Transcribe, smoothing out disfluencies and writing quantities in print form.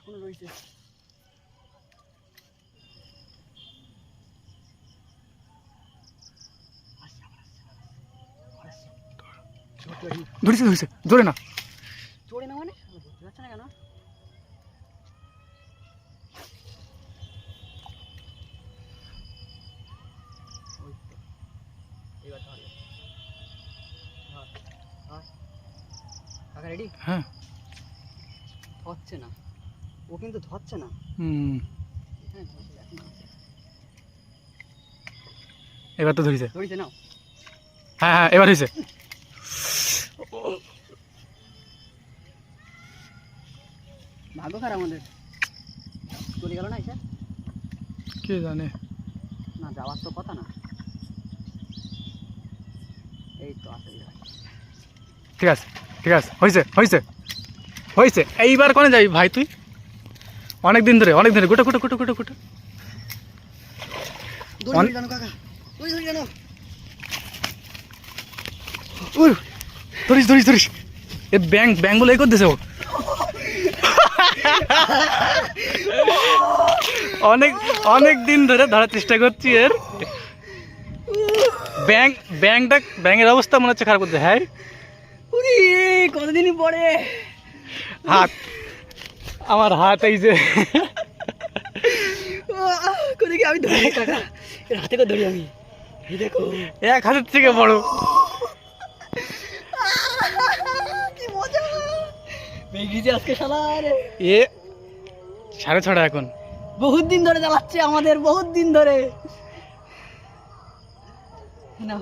এখনো রয়েছে। ধরেছে ধরেছে, জোরে না জোরে না মানে ধরতে যাচ্ছে না কেন? এবার ধরো। কাকা রেডি? হ্যাঁ ধরছে না, ও কিন্তু ধরছে না। এখানে ধরছে, দেখো না। এবার তো ধরেছে। ধরেছে নাও। হ্যাঁ হ্যাঁ এবার হয়েছে। ভাগ্য খারাপ আমাদের, চলে গেল না এসে। কে জানে, না যাওয়ার তো কথা না। এই তো আসলে ঠিক আছে ঠিক আছে, হয়েছে হয়েছে হয়েছে। এইবার কোনে যাবি ভাই তুই? অনেক দিন ধরে গোটা গোটা গোটা গোটা গোটা। দড়ি জানো কাকা, দড়ি জানো। ধরিস ধরিস ধরিস, এ ব্যাং বলে এই করতেছে ও। অনেক দিন ধরে ধরার চেষ্টা করছি এর। ব্যাঙের অবস্থা মনে হচ্ছে খারাপ করতে। হ্যাঁ কতদিনই পরে হাত, আমার হাত এই যে কোথায় আমি ধরি কাকা, এর হাতে করে ধরি আমি। এই দেখো এক হাতের থেকে বড়। কি মজা বেরিয়েছে আজকে শালা রে। এ 6:30 এখন। বহুত দিন ধরে চালাচ্ছে আমাদের, বহুত দিন ধরে না।